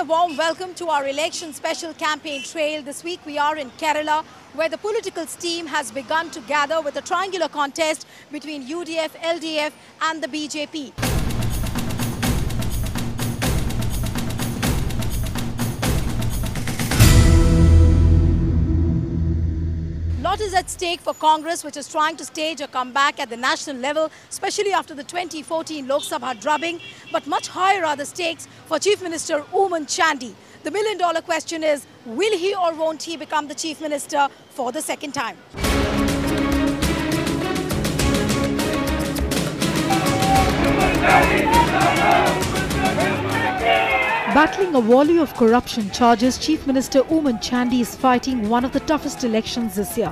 a warm welcome to our election special campaign trail. This week we are in Kerala, where the political steam has begun to gather with a triangular contest between UDF, LDF and the BJP. Lot is at stake for Congress, which is trying to stage a comeback at the national level, especially after the 2014 Lok Sabha drubbing. But much higher are the stakes for Chief Minister Oommen Chandy. The million-dollar question is, will he or won't he become the Chief Minister for the second time? Battling a volley of corruption charges, Chief Minister Oommen Chandy is fighting one of the toughest elections this year.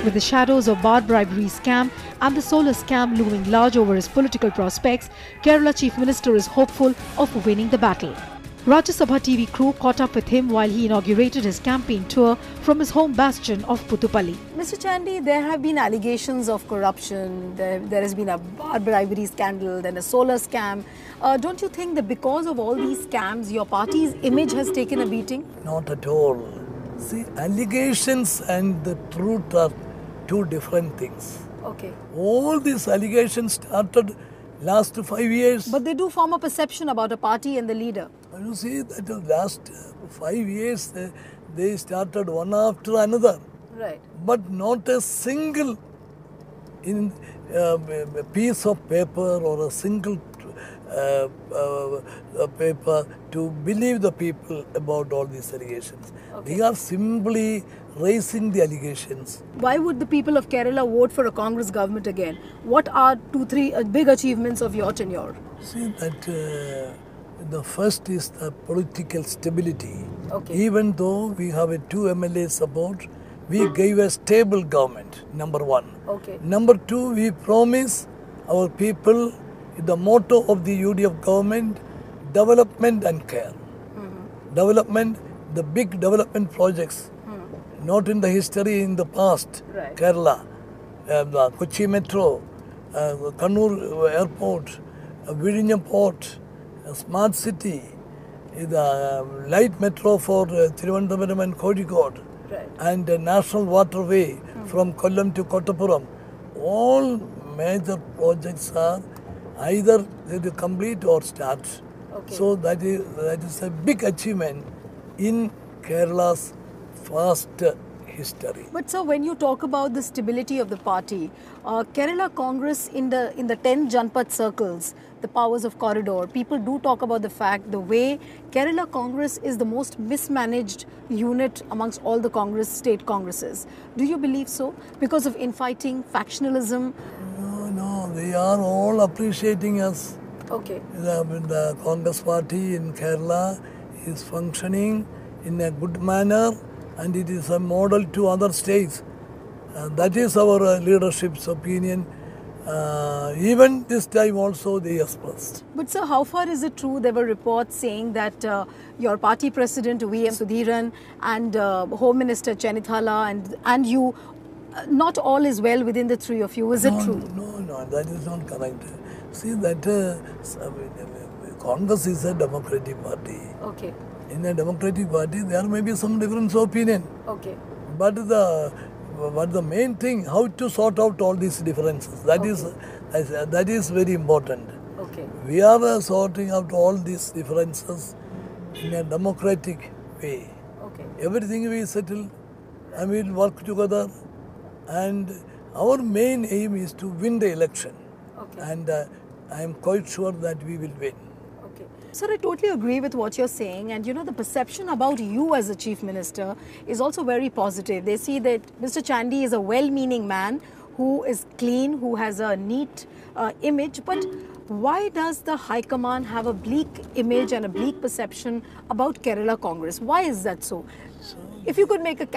With the shadows of bar bribery scam and the solar scam looming large over his political prospects, Kerala Chief Minister is hopeful of winning the battle. Rajya Sabha TV crew caught up with him while he inaugurated his campaign tour from his home bastion of Puthupalli. Mr. Chandy, there have been allegations of corruption, there has been a bar bribery scandal, then a solar scam. Don't you think that because of all these scams, your party's image has taken a beating? Not at all. See, allegations and the truth are two different things. Okay. All these allegations started last 5 years. But they do form a perception about a party and the leader. You see that the last 5 years they started one after another. Right. But not a single piece of paper or a single paper to believe the people about all these allegations. Okay. They are simply raising the allegations. Why would the people of Kerala vote for a Congress government again? What are 2-3 big achievements of your tenure? See that the first is the political stability. Okay. Even though we have a 2 MLA support, we gave a stable government, number 1. Okay. Number 2, we promise our people the motto of the UDF government, development and care. Development, the big development projects, not in the history in the past. Right. Kerala, the Kochi Metro, Kannur Airport, Vizhinjam Port, Smart City, the light metro for Thiruvananthapuram and Kozhikode, right, and the national waterway from Kollam to Kottapuram. All major projects are either they complete or start. Okay. So that is a big achievement in Kerala's past history. But sir, when you talk about the stability of the party, Kerala Congress in the 10 Janpat circles, the powers of corridor, people do talk about the fact the way Kerala Congress is the most mismanaged unit amongst all the state congresses. Do you believe so? Because of infighting, factionalism? No, they are all appreciating us. Okay. The Congress party in Kerala is functioning in a good manner, and it is a model to other states. That is our leadership's opinion. Even this time also they expressed. But sir, how far is it true? There were reports saying that your party president VM Sudhiran and Home Minister Chenithala and you, not all is well within the three of you. Is it true? No, that is not correct. See that Congress is a democratic party. Okay. In a democratic party, there may be some difference of opinion. Okay. But the main thing, how to sort out all these differences, that is very important. Okay. We are sorting out all these differences in a democratic way. Okay. Everything we settle and we will work together, and our main aim is to win the election. Okay. And I am quite sure that we will win. Okay. Sir, I totally agree with what you're saying, and you know, the perception about you as a Chief Minister is also very positive. They see that Mr. Chandy is a well-meaning man who is clean, who has a neat image, but why does the High Command have a bleak image and a bleak perception about Kerala Congress? Why is that so? If you could make a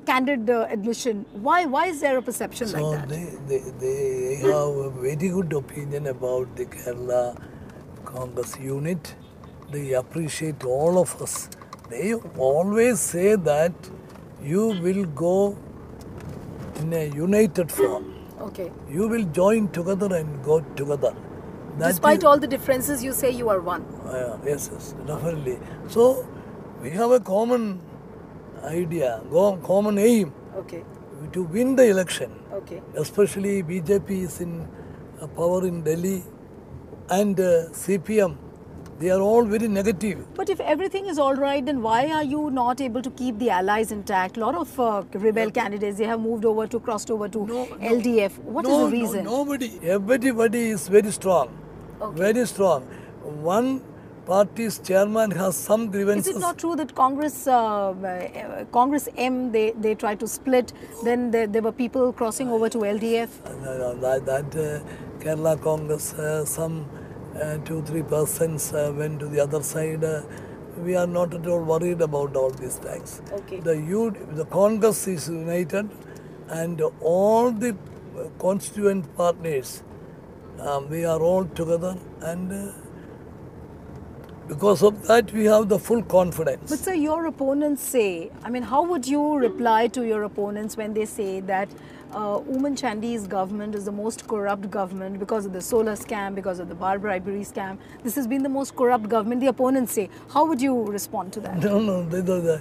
candid admission, why is there a perception like that? They have a very good opinion about the Kerala Congress unit. They appreciate all of us. They always say that you will go in a united form. Okay. You will join together and go together. Despite all the differences, you say you are one. Yes, definitely. So, we have a common idea, common aim to win the election. Especially BJP is in power in Delhi and CPM. They are all very negative. But if everything is all right, then why are you not able to keep the allies intact? A lot of rebel candidates, they have crossed over to LDF. What is the reason? Nobody. Everybody is very strong. Very strong. One party's chairman has some grievances. Is it not true that Congress M, they tried to split, then there were people crossing over to LDF? That Kerala Congress, some 2-3 persons went to the other side. We are not at all worried about all these things. The Congress is united and all the constituent partners, we are all together, and because of that we have the full confidence. But sir, your opponents say, I mean, how would you reply to your opponents when they say that Oommen Chandy's government is the most corrupt government because of the solar scam, because of the bar bribery scam? This has been the most corrupt government, the opponents say. How would you respond to that? No, the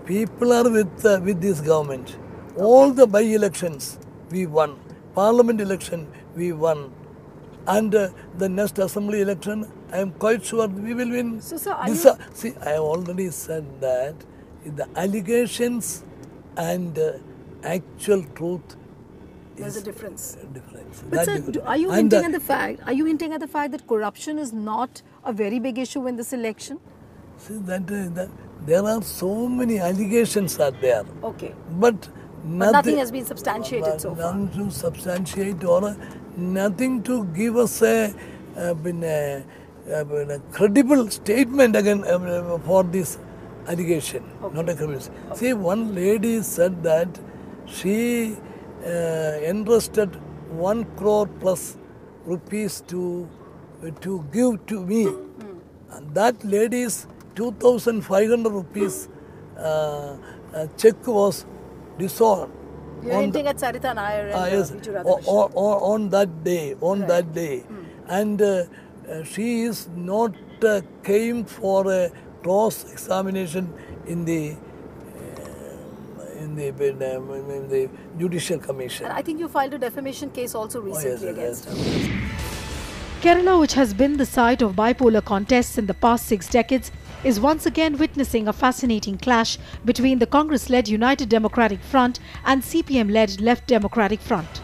people are with this government. All the by-elections we won. Parliament election we won. And the next assembly election, I am quite sure we will win. So, sir, See, I have already said that the allegations and actual truth there's a difference. But sir, are you hinting at the fact? Are you hinting at the fact that corruption is not a very big issue in this election? See that there are so many allegations are there. But nothing has been substantiated so far. Nothing to substantiate or nothing to give us a credible statement again for this allegation. Not a credible. See, one lady said that she entrusted 1 crore plus rupees to give to me. And that lady's 2,500 rupees check was dissolved. You're hinting at Sarita Nair and yes, on that day. And she is not came for a cross examination in the Judicial Commission. And I think you filed a defamation case also recently against her. Kerala, which has been the site of bipolar contests in the past 6 decades, is once again witnessing a fascinating clash between the Congress-led United Democratic Front and CPM-led Left Democratic Front.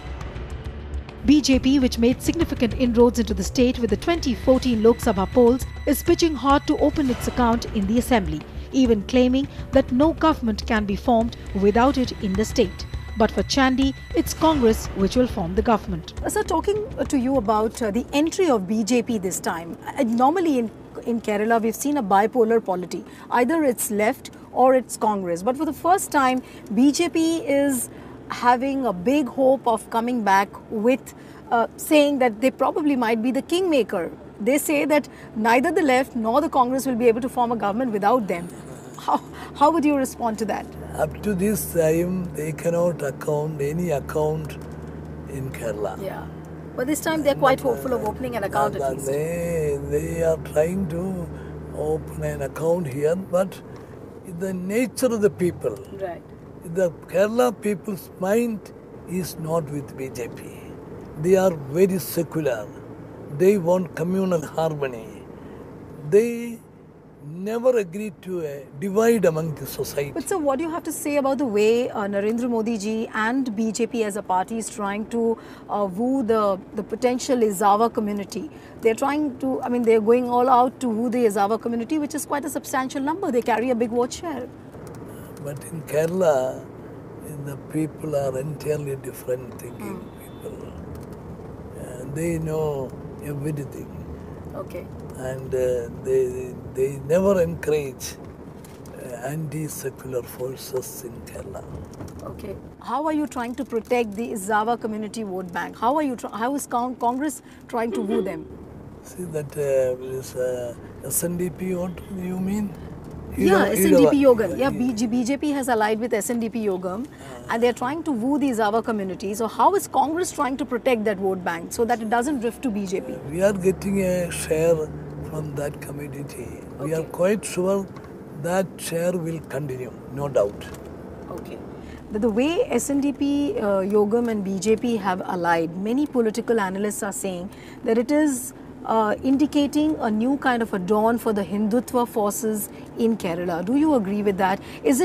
BJP, which made significant inroads into the state with the 2014 Lok Sabha polls, is pitching hard to open its account in the assembly, even claiming that no government can be formed without it in the state. But for Chandy, it's Congress which will form the government. Sir, talking to you about the entry of BJP this time, normally in Kerala we've seen a bipolar polity. Either it's left or it's Congress. But for the first time, BJP is having a big hope of coming back with saying that they probably might be the kingmaker. They say that neither the left nor the Congress will be able to form a government without them. How would you respond to that? Up to this time, they cannot any account in Kerala. Yeah. But this time they're quite hopeful of opening an account at least. They are trying to open an account here, but the nature of the people, the Kerala people's mind is not with BJP. They are very secular. They want communal harmony. They never agreed to a divide among the society. But so what do you have to say about the way Narendra Modi ji and BJP as a party is trying to woo the potential Izawa community? They're trying to, I mean, they're going all out to woo the Izawa community, which is quite a substantial number. They carry a big vote share. But in Kerala, the people are entirely different thinking people. They know everything. And they never encourage anti-secular forces in Kerala. How are you trying to protect the Izawa community vote bank? How is Congress trying to woo them? See that SNDP, what you mean? Yeah, SNDP Yogam. Yeah, BJP has allied with SNDP Yogam and they're trying to woo these other communities. So how is Congress trying to protect that vote bank so that it doesn't drift to BJP? We are getting a share from that community. We are quite sure that share will continue, no doubt. Okay. The way SNDP, Yogam and BJP have allied, many political analysts are saying that it is indicating a new kind of a dawn for the Hindutva forces in Kerala. Do you agree with that?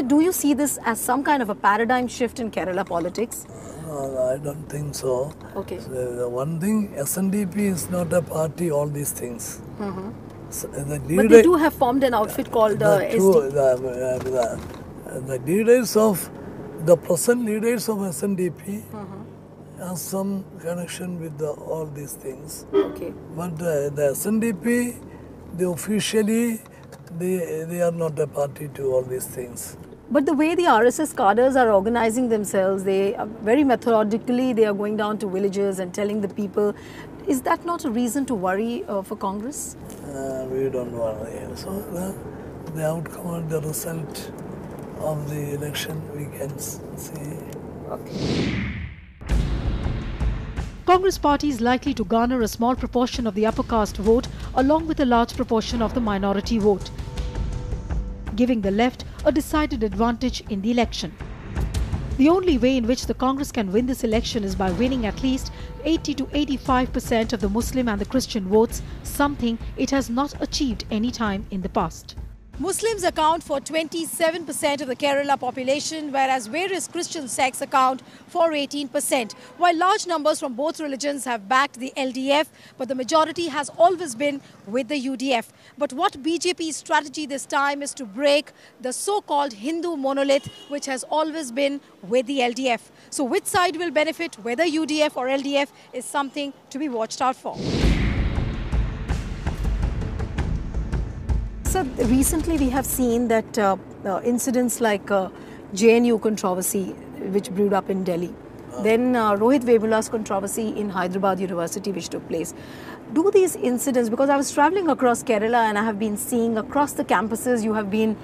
Do you see this as some kind of a paradigm shift in Kerala politics? I don't think so. Okay. So, the one thing, SNDP is not a party, all these things. So, but they do have formed an outfit called SD. The leaders of, the present leaders of SNDP have some connection with all these things. Okay. But the SNDP, officially, they are not a party to all these things. But the way the RSS cadres are organizing themselves, they are very methodically, they are going down to villages and telling the people. Is that not a reason to worry for Congress? We don't worry. So the outcome and the result of the election we can see. Okay. Congress party is likely to garner a small proportion of the upper caste vote along with a large proportion of the minority vote, giving the left a decided advantage in the election. The only way in which the Congress can win this election is by winning at least 80 to 85% of the Muslim and the Christian votes, something it has not achieved any time in the past. Muslims account for 27% of the Kerala population, whereas various Christian sects account for 18%. While large numbers from both religions have backed the LDF, but the majority has always been with the UDF. But what BJP's strategy this time is to break the so-called Hindu monolith, which has always been with the LDF. So which side will benefit, whether UDF or LDF, is something to be watched out for. So recently we have seen that incidents like JNU controversy which brewed up in Delhi, then Rohit Vemula's controversy in Hyderabad University which took place. Do these incidents, because I was travelling across Kerala and I have been seeing across the campuses, you have been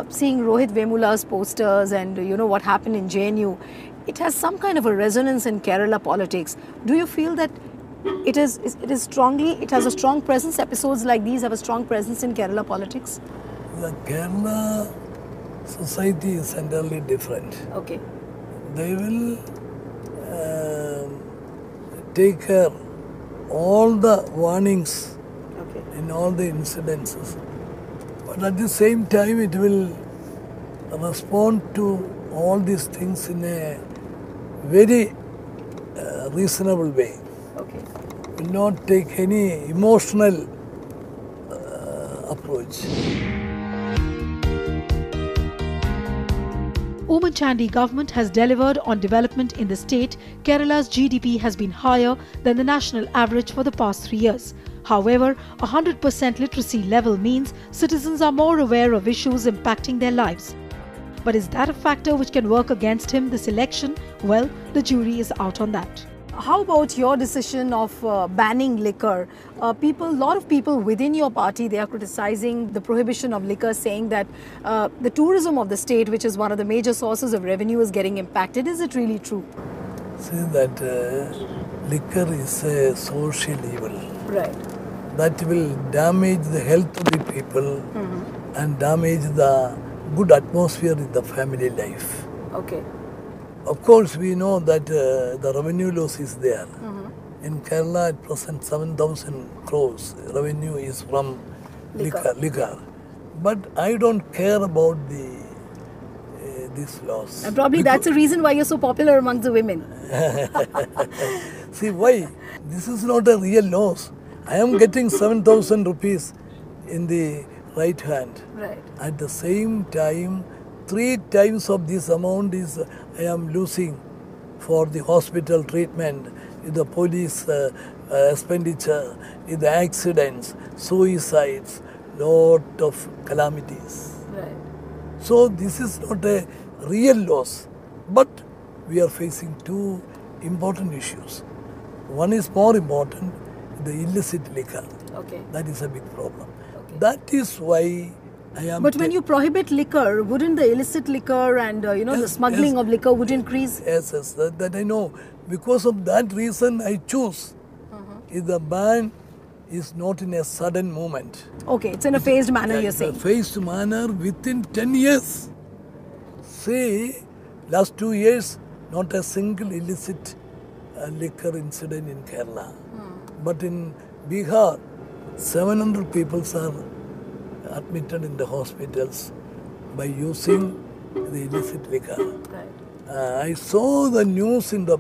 seeing Rohit Vemula's posters and you know what happened in JNU. It has some kind of a resonance in Kerala politics. Do you feel that it has a strong presence, episodes like these have a strong presence in Kerala politics? The Kerala society is entirely different. Okay. They will take care all the warnings in all the incidences. But at the same time it will respond to all these things in a very reasonable way. Okay. Will not take any emotional approach. Oommen Chandy government has delivered on development in the state. Kerala's GDP has been higher than the national average for the past 3 years. However, 100% literacy level means citizens are more aware of issues impacting their lives. But is that a factor which can work against him this election? Well, the jury is out on that. How about your decision of banning liquor? A lot of people within your party, they are criticizing the prohibition of liquor, saying that the tourism of the state, which is one of the major sources of revenue, is getting impacted. Is it really true? See that liquor is a social evil. Right. That will damage the health of the people and damage the good atmosphere in the family life. Okay. Of course, we know that the revenue loss is there. In Kerala, at present, 7,000 crores revenue is from liquor. But I don't care about this loss. And probably that's the reason why you're so popular among the women. See, why? This is not a real loss. I am getting 7,000 rupees in the right hand. Right. At the same time, 3 times of this amount is I am losing for the hospital treatment, the police expenditure, the accidents, suicides, lot of calamities. Right. So this is not a real loss, but we are facing 2 important issues. One is more important, the illicit liquor. Okay. That is a big problem. Okay. That is why But when you prohibit liquor, wouldn't the illicit liquor and the smuggling of liquor would increase? Yes, that I know. Because of that reason, I choose. If the ban is not in a sudden moment. Okay, it's in a phased manner, you're saying. In a phased manner within 10 years. Say, last 2 years, not a single illicit liquor incident in Kerala. But in Bihar, 700 people are admitted in the hospitals by using the illicit liquor. Right. I saw the news in the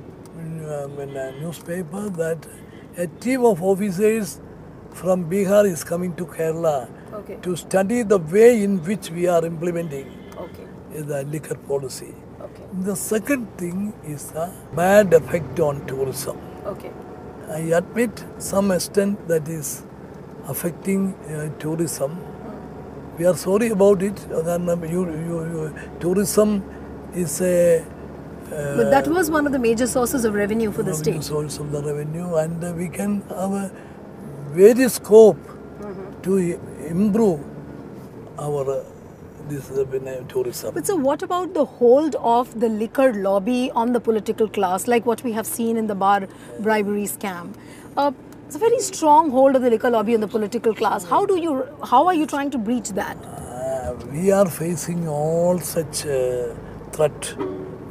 newspaper that a team of officers from Bihar is coming to Kerala to study the way in which we are implementing the liquor policy. The second thing is the bad effect on tourism. I admit some extent that is affecting tourism. We are sorry about it. Tourism is a... but that was one of the major sources of revenue for the state. Source of the revenue, and we can have a very scope to improve our tourism. But so what about the hold of the liquor lobby on the political class, like what we have seen in the bar bribery scam? It's a very strong hold of the liquor lobby on the political class. How are you trying to breach that? We are facing all such threat.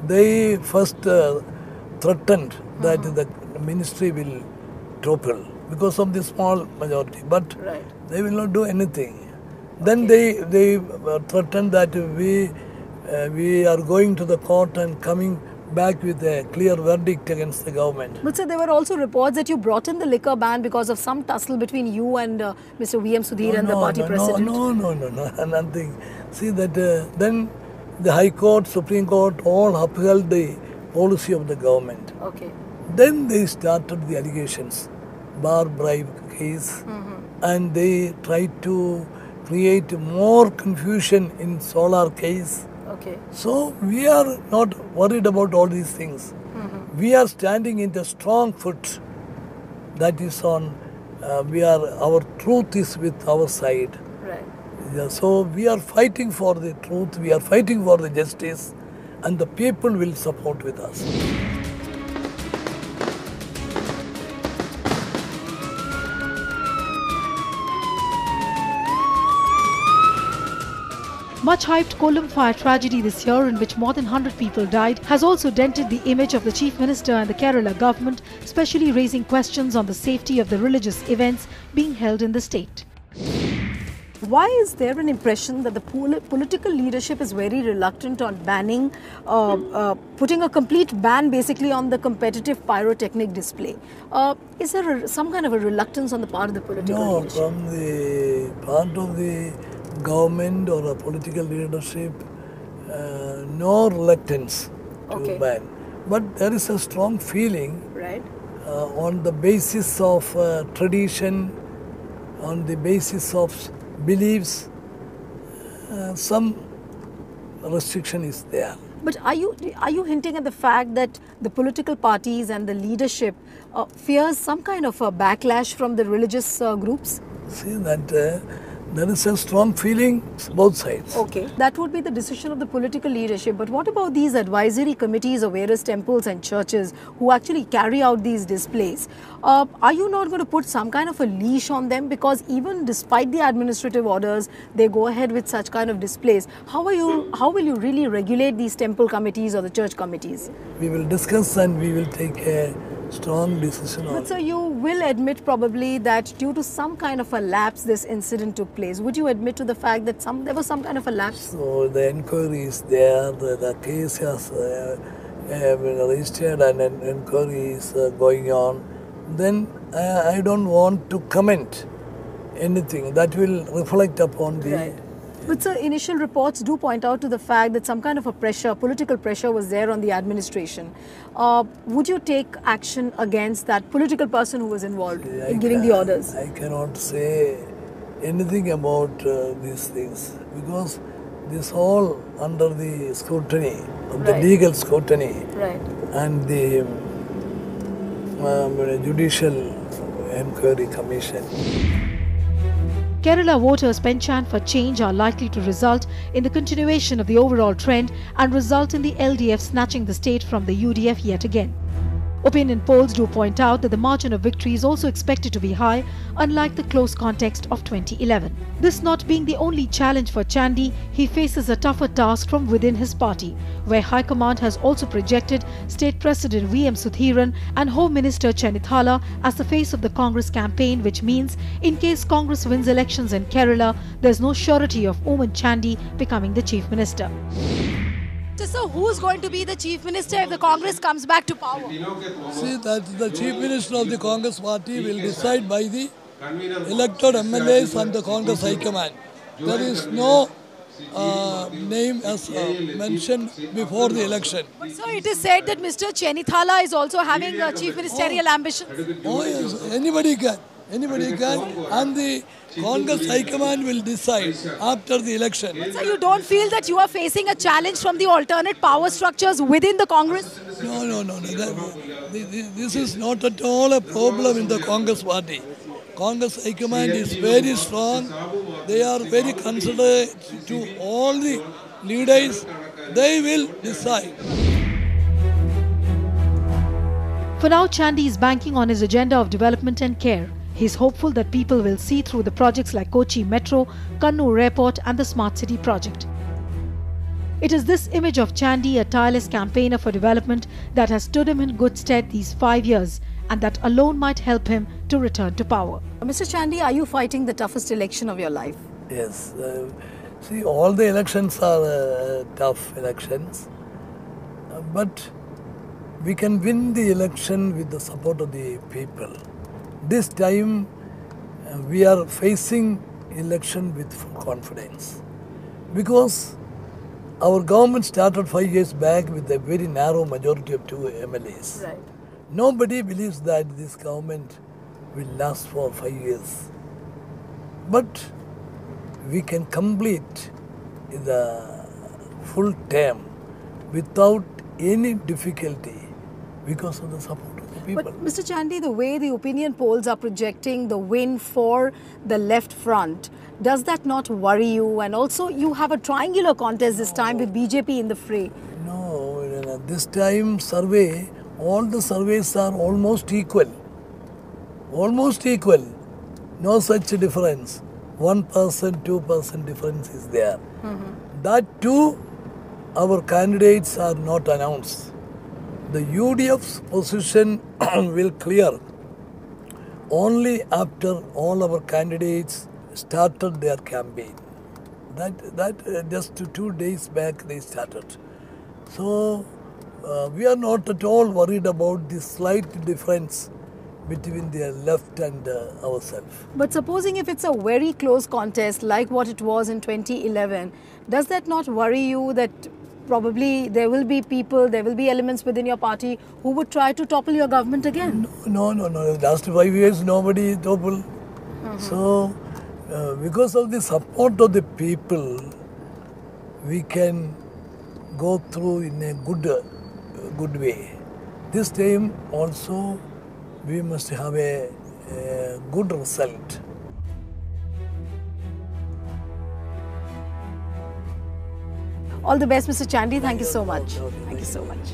They first threatened that the ministry will topple because of the small majority, but they will not do anything. Then they threatened that we are going to the court and coming back with a clear verdict against the government. But sir, there were also reports that you brought in the liquor ban because of some tussle between you and Mr. V.M. Sudhir and the party president. No, nothing. See that then the High Court, Supreme Court all upheld the policy of the government. Then they started the allegations, bar bribe case, and they tried to create more confusion in solar case. So we are not worried about all these things. We are standing in the strong foot. That is on. Our truth is with our side. So we are fighting for the truth. We are fighting for the justice, and the people will support with us. Much hyped Kollam fire tragedy this year, in which more than 100 people died, has also dented the image of the Chief Minister and the Kerala government, especially raising questions on the safety of the religious events being held in the state. Why is there an impression that the political leadership is very reluctant on banning, putting a complete ban basically on the competitive pyrotechnic display? Is there some kind of a reluctance on the part of the political leadership? No, from the part of the government or a political leadership, no reluctance to ban. But there is a strong feeling on the basis of tradition, on the basis of beliefs, some restriction is there. But are you hinting at the fact that the political parties and the leadership fears some kind of a backlash from the religious groups? See that there is a strong feeling both sides. That would be the decision of the political leadership. But what about these advisory committees of various temples and churches who actually carry out these displays? Are you not going to put some kind of a leash on them? Because even despite the administrative orders, they go ahead with such kind of displays. How will you really regulate these temple committees or the church committees? We will discuss and we will take a strong decision on it. But so you will admit probably that due to some kind of a lapse this incident took place. Would you admit to the fact that there was some kind of a lapse? So the inquiry is there, the case has been registered and an inquiry is going on. Then I don't want to comment anything that will reflect upon the... But sir, initial reports do point out to the fact that some kind of a pressure, political pressure was there on the administration. Would you take action against that political person who was involved in giving the orders? I cannot say anything about these things because this all under the scrutiny, the legal scrutiny and the Judicial Inquiry Commission. Kerala voters' penchant for change are likely to result in the continuation of the overall trend and result in the LDF snatching the state from the UDF yet again. Opinion polls do point out that the margin of victory is also expected to be high, unlike the close context of 2011. This not being the only challenge for Chandy, he faces a tougher task from within his party, where High Command has also projected State President V.M. Sudhiran and Home Minister Chanithala as the face of the Congress campaign, which means in case Congress wins elections in Kerala, there's no surety of Oommen Chandy becoming the Chief Minister. So who's going to be the Chief Minister if the Congress comes back to power? See, that the Chief Minister of the Congress Party will decide by the elected MLAs and the Congress High Command. There is no name as mentioned before the election. So it is said that Mr. Chanithala is also having a chief ministerial ambition. Oh yes, anybody can. Anybody can. And the Congress High Command will decide after the election. So you don't feel that you are facing a challenge from the alternate power structures within the Congress? No. This is not at all a problem in the Congress Party. Congress High Command is very strong. They are very considerate to all the leaders. They will decide. For now, Chandy is banking on his agenda of development and care. He is hopeful that people will see through the projects like Kochi Metro, Kannur Airport and the Smart City project. It is this image of Chandy, a tireless campaigner for development, that has stood him in good stead these 5 years, and that alone might help him to return to power. Mr. Chandy, are you fighting the toughest election of your life? Yes. See, all the elections are tough elections. But we can win the election with the support of the people. This time we are facing election with full confidence because our government started 5 years back with a very narrow majority of 2 MLAs. Right. Nobody believes that this government will last for 5 years. But we can complete the full term without any difficulty because of the support of the people. But Mr. Chandy, the way the opinion polls are projecting the win for the left front, does that not worry you? And also you have a triangular contest this time with BJP in the fray. No, this time survey, all the surveys are almost equal. Almost equal. No such difference. 1%, 2% difference is there. That too, our candidates are not announced. The UDF's position will clear only after all our candidates started their campaign. That just 2 days back they started. So we are not at all worried about the slight difference between the left and ourselves. But supposing if it's a very close contest like what it was in 2011, does that not worry you that probably there will be people, there will be elements within your party who would try to topple your government again? No. Last 5 years nobody toppled. So because of the support of the people, we can go through in a good way. This time also we must have a good result. All the best, Mr. Chandy. Thank you so much. Thank you so much.